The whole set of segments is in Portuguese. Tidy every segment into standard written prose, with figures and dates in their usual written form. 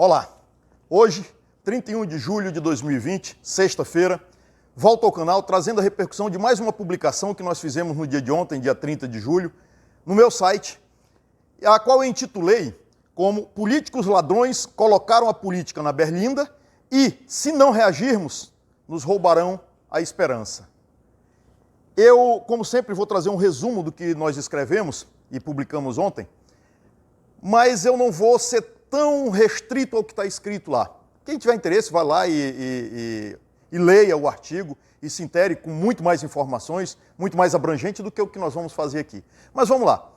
Olá, hoje, 31 de julho de 2020, sexta-feira, volto ao canal trazendo a repercussão de mais uma publicação que nós fizemos no dia de ontem, dia 30 de julho, no meu site, a qual eu intitulei como Políticos Ladrões colocaram a política na berlinda e, se não reagirmos, nos roubarão a esperança. Eu, como sempre, vou trazer um resumo do que nós escrevemos e publicamos ontem, mas eu não vou ser tão restrito ao que está escrito lá. Quem tiver interesse, vai lá e leia o artigo e se intere com muito mais informações, muito mais abrangente do que o que nós vamos fazer aqui. Mas vamos lá.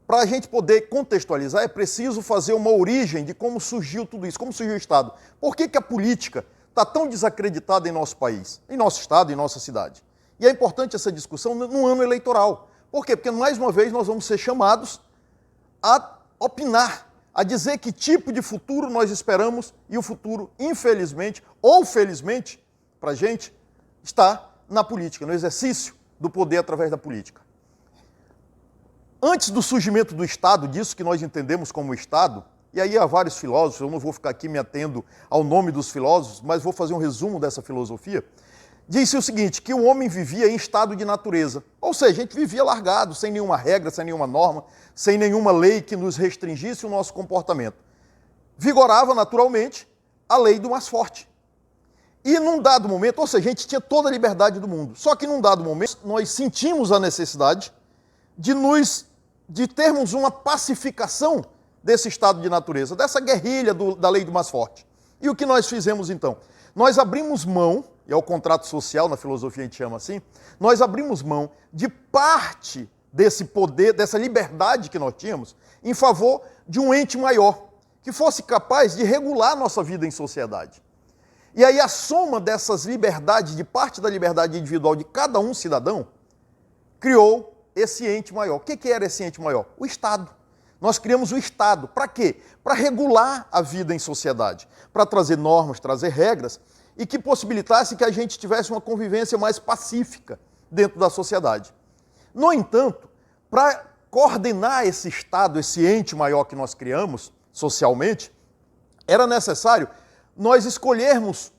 Para a gente poder contextualizar, é preciso fazer uma origem de como surgiu tudo isso, como surgiu o Estado. Por que a política está tão desacreditada em nosso país, em nosso Estado, em nossa cidade? E é importante essa discussão no ano eleitoral. Por quê? Porque, mais uma vez, nós vamos ser chamados a opinar, a dizer que tipo de futuro nós esperamos e o futuro, infelizmente ou felizmente, para a gente, está na política, no exercício do poder através da política. Antes do surgimento do Estado, disso que nós entendemos como Estado, e aí há vários filósofos, eu não vou ficar aqui me atendo ao nome dos filósofos, mas vou fazer um resumo dessa filosofia, disse o seguinte, que o homem vivia em estado de natureza, ou seja, a gente vivia largado, sem nenhuma regra, sem nenhuma norma, sem nenhuma lei que nos restringisse o nosso comportamento. Vigorava naturalmente a lei do mais forte. E num dado momento, ou seja, a gente tinha toda a liberdade do mundo, só que num dado momento nós sentimos a necessidade de termos uma pacificação desse estado de natureza, dessa guerrilha da lei do mais forte. E o que nós fizemos então? Nós abrimos mão, e é o contrato social, na filosofia a gente chama assim, nós abrimos mão de parte desse poder, dessa liberdade que nós tínhamos, em favor de um ente maior, que fosse capaz de regular a nossa vida em sociedade. E aí a soma dessas liberdades, de parte da liberdade individual de cada um cidadão, criou esse ente maior. O que era esse ente maior? O Estado. Nós criamos o Estado. Para quê? Para regular a vida em sociedade, para trazer normas, trazer regras, e que possibilitasse que a gente tivesse uma convivência mais pacífica dentro da sociedade. No entanto, para coordenar esse Estado, esse ente maior que nós criamos socialmente, era necessário nós escolhermos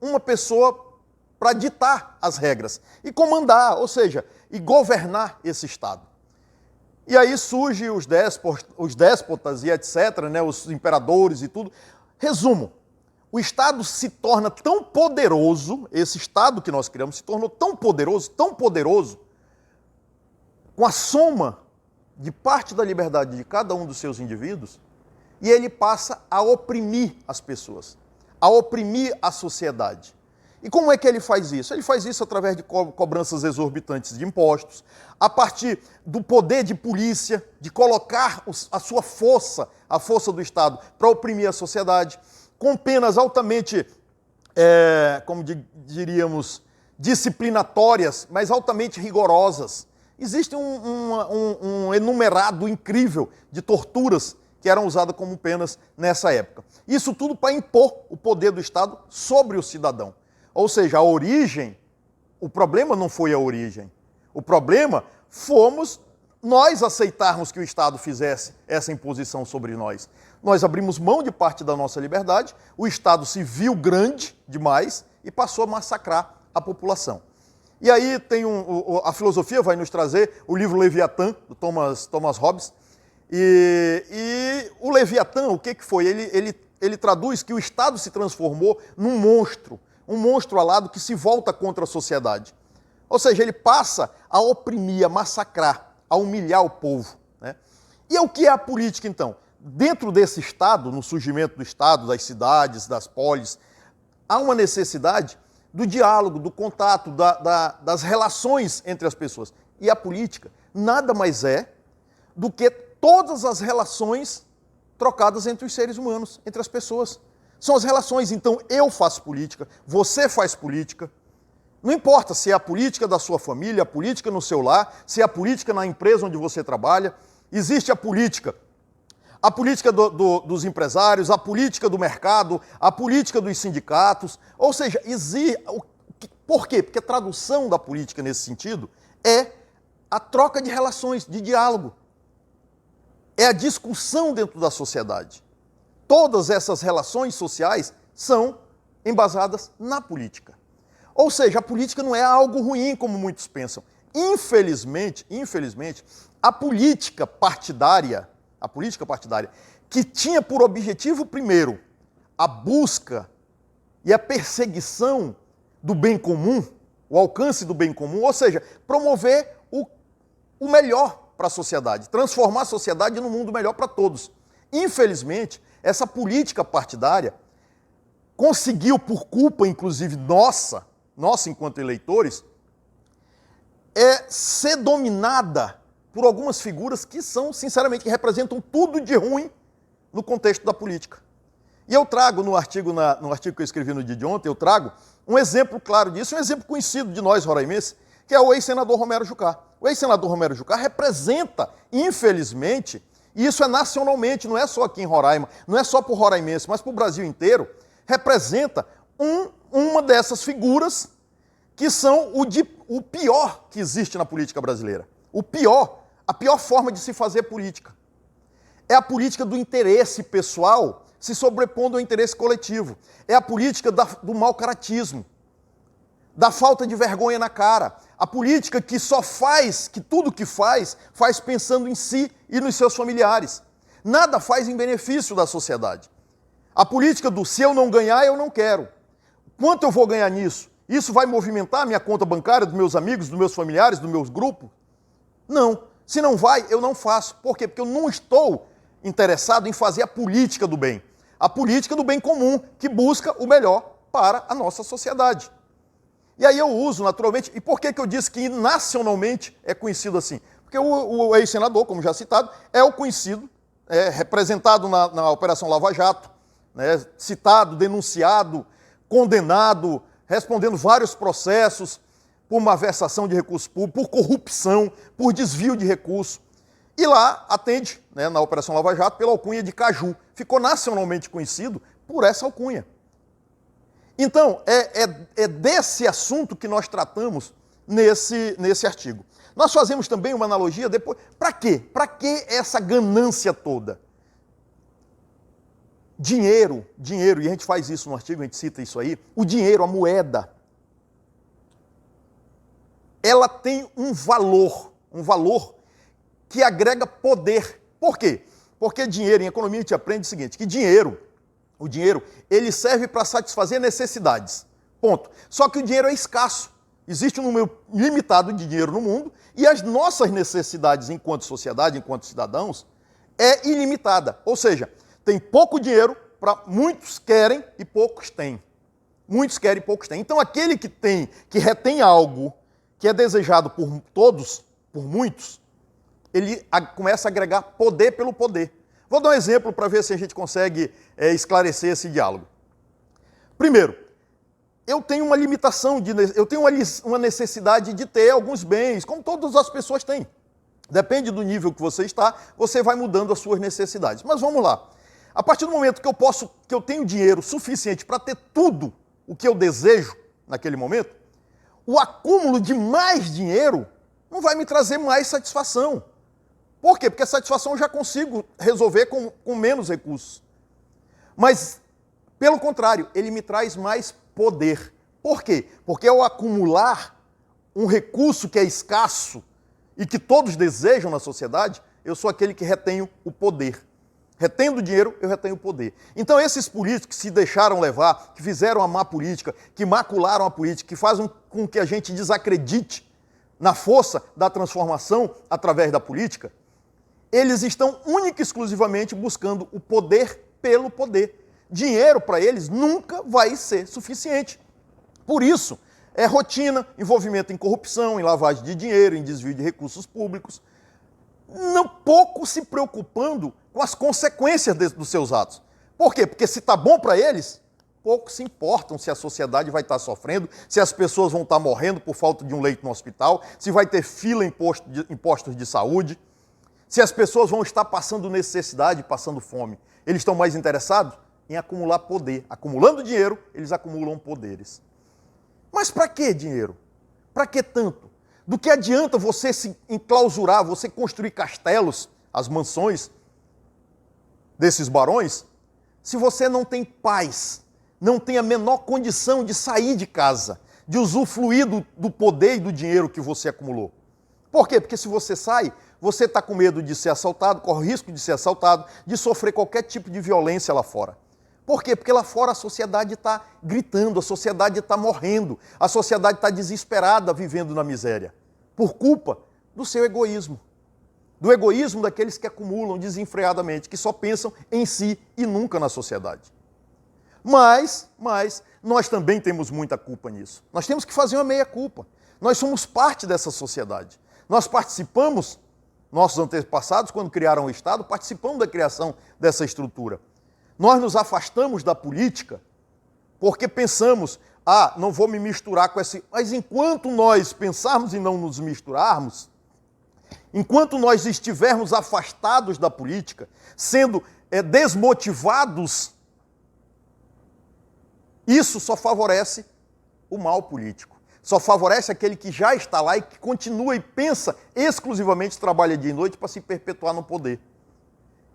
uma pessoa para ditar as regras e comandar, ou seja, e governar esse Estado. E aí surgem os déspotas e etc., né, os imperadores e tudo. Resumo, o Estado se torna tão poderoso, esse Estado que nós criamos se tornou tão poderoso, com a soma de parte da liberdade de cada um dos seus indivíduos, e ele passa a oprimir as pessoas, a oprimir a sociedade. E como é que ele faz isso? Ele faz isso através de cobranças exorbitantes de impostos, a partir do poder de polícia, de colocar a sua força, a força do Estado, para oprimir a sociedade, com penas altamente, como diríamos, disciplinatórias, mas altamente rigorosas. Existe um enumerado incrível de torturas que eram usadas como penas nessa época. Isso tudo para impor o poder do Estado sobre o cidadão. Ou seja, a origem, o problema não foi a origem. O problema fomos nós aceitarmos que o Estado fizesse essa imposição sobre nós. Nós abrimos mão de parte da nossa liberdade, o Estado se viu grande demais e passou a massacrar a população. E aí tem a filosofia vai nos trazer o livro Leviatã, do Thomas Hobbes, e o Leviatã, o que foi? Ele traduz que o Estado se transformou num monstro, um monstro alado que se volta contra a sociedade. Ou seja, ele passa a oprimir, a massacrar, a humilhar o povo, né? E o que é a política, então? Dentro desse Estado, no surgimento do Estado, das cidades, das polis, há uma necessidade do diálogo, do contato, das relações entre as pessoas. E a política nada mais é do que todas as relações trocadas entre os seres humanos, entre as pessoas. São as relações, então eu faço política, você faz política. Não importa se é a política da sua família, a política no seu lar, se é a política na empresa onde você trabalha. Existe a política dos empresários, a política do mercado, a política dos sindicatos. Ou seja, por quê? Porque a tradução da política nesse sentido é a troca de relações, de diálogo. É a discussão dentro da sociedade. todas essas relações sociais são embasadas na política. Ou seja, a política não é algo ruim, como muitos pensam. Infelizmente, a política partidária, que tinha por objetivo, primeiro, a busca e a perseguição do bem comum, o alcance do bem comum, ou seja, promover o melhor para a sociedade, transformar a sociedade num mundo melhor para todos. Infelizmente, essa política partidária conseguiu, por culpa, inclusive, nossa enquanto eleitores, ser dominada por algumas figuras que são, sinceramente, que representam tudo de ruim no contexto da política. E eu trago no artigo que eu escrevi no dia de ontem, eu trago um exemplo claro disso, um exemplo conhecido de nós roraimenses, que é o ex-senador Romero Jucá. O ex-senador Romero Jucá representa, infelizmente, e isso é nacionalmente, não é só aqui em Roraima, não é só para o roraimense, mas para o Brasil inteiro, representa uma dessas figuras que são o pior que existe na política brasileira. A pior forma de se fazer política. É a política do interesse pessoal se sobrepondo ao interesse coletivo. É a política do mau-caratismo, da falta de vergonha na cara. A política que só faz, que tudo que faz pensando em si e nos seus familiares. Nada faz em benefício da sociedade. A política do se eu não ganhar, eu não quero. Quanto eu vou ganhar nisso? Isso vai movimentar a minha conta bancária, dos meus amigos, dos meus familiares, do meu grupo? Não. Se não vai, eu não faço. Por quê? Porque eu não estou interessado em fazer a política do bem. A política do bem comum, que busca o melhor para a nossa sociedade. E aí eu uso, naturalmente, e por que eu disse que nacionalmente é conhecido assim? Porque o ex-senador, como já citado, é o conhecido, representado na Operação Lava Jato, né, citado, denunciado, condenado, respondendo vários processos por malversação de recursos públicos, por corrupção, por desvio de recursos. E lá atende, né, na Operação Lava Jato, pela alcunha de Caju. Ficou nacionalmente conhecido por essa alcunha. Então, é desse assunto que nós tratamos nesse artigo. Nós fazemos também uma analogia depois. Para quê? Para que essa ganância toda? Dinheiro, e a gente faz isso no artigo, a gente cita isso aí, o dinheiro, a moeda, ela tem um valor que agrega poder. Por quê? Porque dinheiro, em economia a gente aprende o seguinte, que o dinheiro, ele serve para satisfazer necessidades, ponto. Só que o dinheiro é escasso, existe um número limitado de dinheiro no mundo e as nossas necessidades enquanto sociedade, enquanto cidadãos, é ilimitada, ou seja, tem pouco dinheiro para muitos querem e poucos têm. Muitos querem e poucos têm. Então aquele que retém algo que é desejado por todos, por muitos, ele começa a agregar poder pelo poder. Vou dar um exemplo para ver se a gente consegue esclarecer esse diálogo. Primeiro, eu tenho uma limitação, eu tenho uma necessidade de ter alguns bens, como todas as pessoas têm. Depende do nível que você está, você vai mudando as suas necessidades. Mas vamos lá. A partir do momento que eu tenho dinheiro suficiente para ter tudo o que eu desejo naquele momento, o acúmulo de mais dinheiro não vai me trazer mais satisfação. Por quê? Porque a satisfação eu já consigo resolver com menos recursos. Mas, pelo contrário, ele me traz mais poder. Por quê? Porque ao acumular um recurso que é escasso e que todos desejam na sociedade, eu sou aquele que retenho o poder. Retendo dinheiro, eu retenho o poder. Então esses políticos que se deixaram levar, que fizeram a má política, que macularam a política, que fazem com que a gente desacredite na força da transformação através da política, eles estão única e exclusivamente buscando o poder pelo poder. Dinheiro para eles nunca vai ser suficiente. Por isso, é rotina, envolvimento em corrupção, em lavagem de dinheiro, em desvio de recursos públicos, não pouco se preocupando com as consequências dos seus atos. Por quê? Porque se está bom para eles, pouco se importam se a sociedade vai estar sofrendo, se as pessoas vão estar morrendo por falta de um leito no hospital, se vai ter fila em postos de saúde, se as pessoas vão estar passando necessidade, passando fome. Eles estão mais interessados em acumular poder. Acumulando dinheiro, eles acumulam poderes. Mas para que dinheiro? Para que tanto? Do que adianta você se enclausurar, você construir castelos, as mansões desses barões, se você não tem paz, não tem a menor condição de sair de casa, de usufruir do poder e do dinheiro que você acumulou. Por quê? Porque se você sai, você está com medo de ser assaltado, corre o risco de ser assaltado, de sofrer qualquer tipo de violência lá fora. Por quê? Porque lá fora a sociedade está gritando, a sociedade está morrendo, a sociedade está desesperada vivendo na miséria, por culpa do seu egoísmo. Do egoísmo daqueles que acumulam desenfreadamente, que só pensam em si e nunca na sociedade. Mas nós também temos muita culpa nisso. Nós temos que fazer uma meia-culpa. Nós somos parte dessa sociedade. Nós participamos, nossos antepassados, quando criaram o Estado, participamos da criação dessa estrutura. Nós nos afastamos da política porque pensamos, não vou me misturar com esse... Mas enquanto nós pensarmos em não nos misturarmos, enquanto nós estivermos afastados da política, sendo desmotivados, isso só favorece o mal político. Só favorece aquele que já está lá e que continua e pensa exclusivamente, trabalha dia e noite para se perpetuar no poder.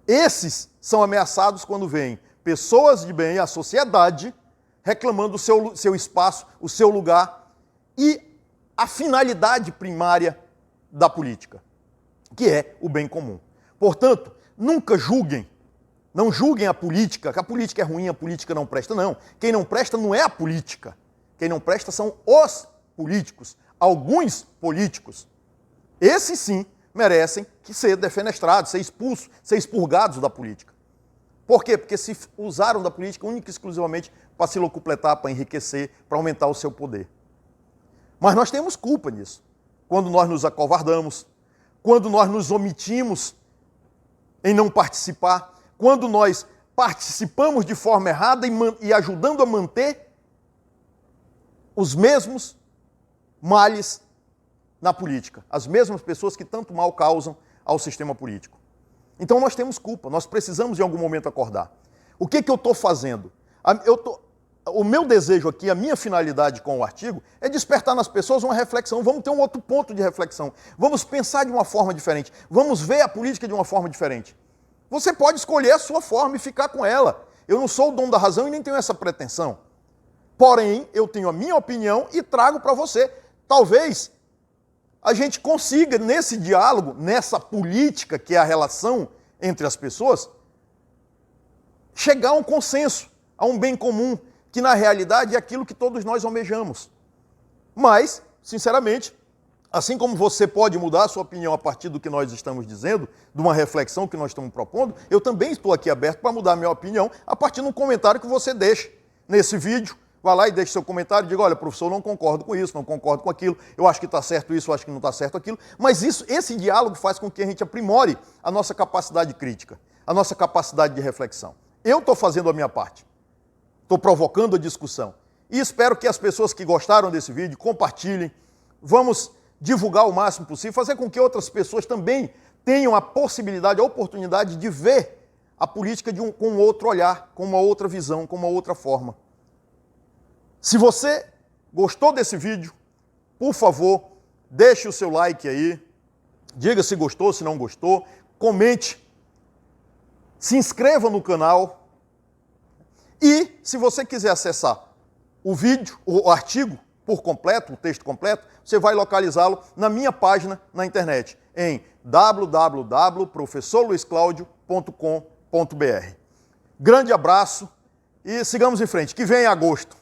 Esses são ameaçados quando vêm pessoas de bem, a sociedade, reclamando o seu espaço, o seu lugar e a finalidade primária da política, que é o bem comum. Portanto, nunca julguem, não julguem a política, que a política é ruim, a política não presta, não. Quem não presta não é a política. Quem não presta são os políticos, alguns políticos. Esses sim merecem que ser defenestrados, ser expulsos, ser expurgados da política. Por quê? Porque se usaram da política única e exclusivamente para se locupletar, para enriquecer, para aumentar o seu poder. Mas nós temos culpa nisso. Quando nós nos acovardamos, quando nós nos omitimos em não participar, quando nós participamos de forma errada e ajudando a manter os mesmos males na política, as mesmas pessoas que tanto mal causam ao sistema político. Então nós temos culpa, nós precisamos em algum momento acordar. O que eu estou fazendo? O meu desejo aqui, a minha finalidade com o artigo é despertar nas pessoas uma reflexão, vamos ter um outro ponto de reflexão, vamos pensar de uma forma diferente, vamos ver a política de uma forma diferente. Você pode escolher a sua forma e ficar com ela. Eu não sou o dono da razão e nem tenho essa pretensão. Porém, eu tenho a minha opinião e trago para você. Talvez a gente consiga, nesse diálogo, nessa política que é a relação entre as pessoas, chegar a um consenso, a um bem comum, que na realidade é aquilo que todos nós almejamos. Mas, sinceramente, assim como você pode mudar a sua opinião a partir do que nós estamos dizendo, de uma reflexão que nós estamos propondo, eu também estou aqui aberto para mudar a minha opinião a partir de um comentário que você deixe nesse vídeo. Vá lá e deixe seu comentário e diga, olha, professor, eu não concordo com isso, não concordo com aquilo, eu acho que está certo isso, eu acho que não está certo aquilo. Mas esse diálogo faz com que a gente aprimore a nossa capacidade crítica, a nossa capacidade de reflexão. Eu estou fazendo a minha parte, estou provocando a discussão. E espero que as pessoas que gostaram desse vídeo compartilhem, vamos divulgar o máximo possível, fazer com que outras pessoas também tenham a possibilidade, a oportunidade de ver a política com um outro olhar, com uma outra visão, com uma outra forma. Se você gostou desse vídeo, por favor, deixe o seu like aí, diga se gostou, se não gostou, comente, se inscreva no canal e, se você quiser acessar o vídeo, o artigo por completo, o texto completo, você vai localizá-lo na minha página na internet, em www.professorluisclaudio.com.br. Grande abraço e sigamos em frente, que vem agosto.